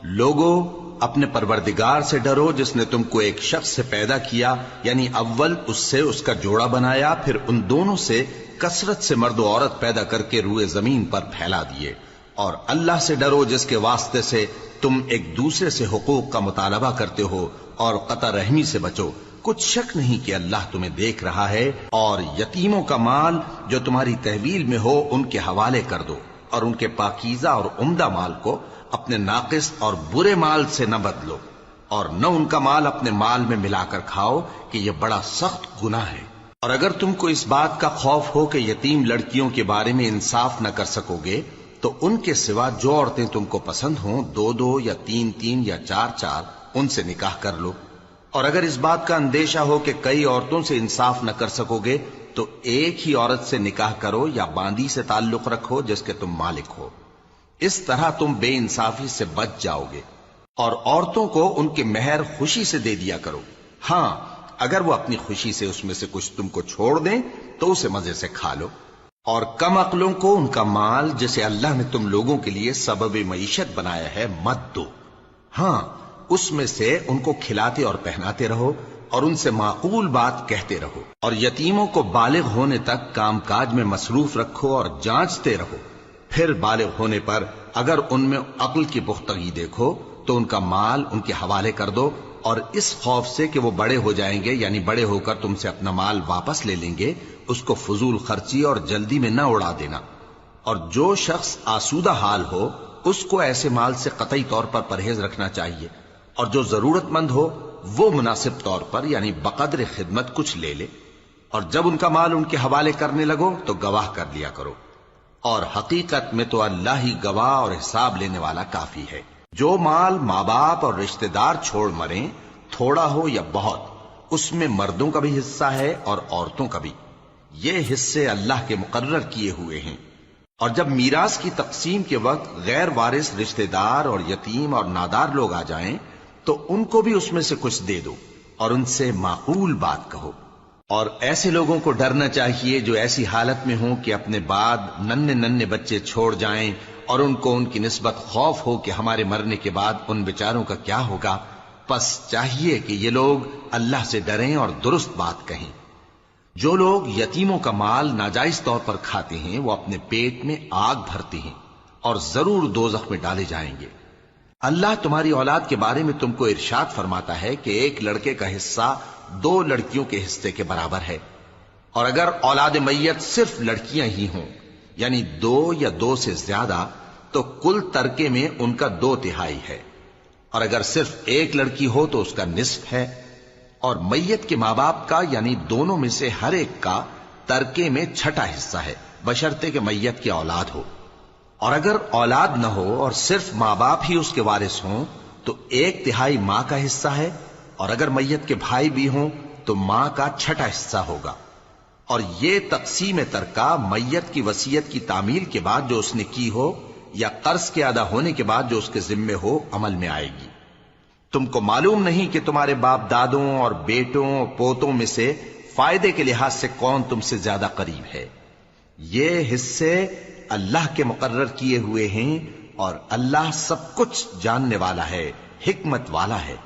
لوگو اپنے پروردگار سے ڈرو جس نے تم کو ایک شخص سے پیدا کیا، یعنی اول اس سے اس کا جوڑا بنایا، پھر ان دونوں سے کثرت سے مرد و عورت پیدا کر کے روئے زمین پر پھیلا دیے۔ اور اللہ سے ڈرو جس کے واسطے سے تم ایک دوسرے سے حقوق کا مطالبہ کرتے ہو، اور قطع رحمی سے بچو۔ کچھ شک نہیں کہ اللہ تمہیں دیکھ رہا ہے۔ اور یتیموں کا مال جو تمہاری تحویل میں ہو ان کے حوالے کر دو، اور ان کے پاکیزہ اور عمدہ مال کو اپنے ناقص اور برے مال سے نہ بدلو، اور نہ ان کا مال اپنے مال میں ملا کر کھاؤ کہ یہ بڑا سخت گناہ ہے۔ اور اگر تم کو اس بات کا خوف ہو کہ یتیم لڑکیوں کے بارے میں انصاف نہ کر سکو گے تو ان کے سوا جو عورتیں تم کو پسند ہوں، 2 یا 3 یا 4 ان سے نکاح کر لو۔ اور اگر اس بات کا اندیشہ ہو کہ کئی عورتوں سے انصاف نہ کر سکو گے تو ایک ہی عورت سے نکاح کرو یا باندی سے تعلق رکھو جس کے تم مالک ہو۔ اس طرح تم بے انصافی سے بچ جاؤ گے۔ اور عورتوں کو ان کے مہر خوشی سے دے دیا کرو، ہاں اگر وہ اپنی خوشی سے اس میں سے کچھ تم کو چھوڑ دیں تو اسے مزے سے کھا لو۔ اور کم عقلوں کو ان کا مال جسے اللہ نے تم لوگوں کے لیے سبب معیشت بنایا ہے مت دو، ہاں اس میں سے ان کو کھلاتے اور پہناتے رہو اور ان سے معقول بات کہتے رہو۔ اور یتیموں کو بالغ ہونے تک کام کاج میں مصروف رکھو اور جانچتے رہو، پھر بالغ ہونے پر اگر ان میں عقل کی پختگی دیکھو تو ان کا مال ان کے حوالے کر دو، اور اس خوف سے کہ وہ بڑے ہو جائیں گے، یعنی بڑے ہو کر تم سے اپنا مال واپس لے لیں گے، اس کو فضول خرچی اور جلدی میں نہ اڑا دینا۔ اور جو شخص آسودہ حال ہو اس کو ایسے مال سے قطعی طور پر پرہیز رکھنا چاہیے، اور جو ضرورت مند ہو وہ مناسب طور پر یعنی بقدر خدمت کچھ لے لے۔ اور جب ان کا مال ان کے حوالے کرنے لگو تو گواہ کر لیا کرو، اور حقیقت میں تو اللہ ہی گواہ اور حساب لینے والا کافی ہے۔ جو مال ماں باپ اور رشتہ دار چھوڑ مریں، تھوڑا ہو یا بہت، اس میں مردوں کا بھی حصہ ہے اور عورتوں کا بھی، یہ حصے اللہ کے مقرر کیے ہوئے ہیں۔ اور جب میراث کی تقسیم کے وقت غیر وارث رشتہ دار اور یتیم اور نادار لوگ آ جائیں تو ان کو بھی اس میں سے کچھ دے دو اور ان سے معقول بات کہو۔ اور ایسے لوگوں کو ڈرنا چاہیے جو ایسی حالت میں ہوں کہ اپنے بعد ننھے بچے چھوڑ جائیں اور ان کو ان کی نسبت خوف ہو کہ ہمارے مرنے کے بعد ان بیچاروں کا کیا ہوگا۔ پس چاہیے کہ یہ لوگ اللہ سے ڈریں اور درست بات کہیں۔ جو لوگ یتیموں کا مال ناجائز طور پر کھاتے ہیں وہ اپنے پیٹ میں آگ بھرتے ہیں اور ضرور دوزخ میں ڈالے جائیں گے۔ اللہ تمہاری اولاد کے بارے میں تم کو ارشاد فرماتا ہے کہ ایک لڑکے کا حصہ 2 لڑکیوں کے حصے کے برابر ہے، اور اگر اولاد میت صرف لڑکیاں ہی ہوں یعنی 2 یا 2 سے زیادہ تو کل ترکے میں ان کا 2/3 ہے، اور اگر صرف ایک لڑکی ہو تو اس کا نصف ہے، اور میت کے ماں باپ کا یعنی دونوں میں سے ہر ایک کا ترکے میں 6واں حصہ ہے، بشرطے کہ میت کی اولاد ہو۔ اور اگر اولاد نہ ہو اور صرف ماں باپ ہی اس کے وارث ہوں تو 1/3 ماں کا حصہ ہے، اور اگر میت کے بھائی بھی ہوں تو ماں کا 6واں حصہ ہوگا۔ اور یہ تقسیم ترکہ میت کی وصیت کی تعمیل کے بعد جو اس نے کی ہو یا قرض کے ادا ہونے کے بعد جو اس کے ذمے ہو عمل میں آئے گی۔ تم کو معلوم نہیں کہ تمہارے باپ دادوں اور بیٹوں اور پوتوں میں سے فائدے کے لحاظ سے کون تم سے زیادہ قریب ہے۔ یہ حصے اللہ کے مقرر کیے ہوئے ہیں، اور اللہ سب کچھ جاننے والا ہے، حکمت والا ہے۔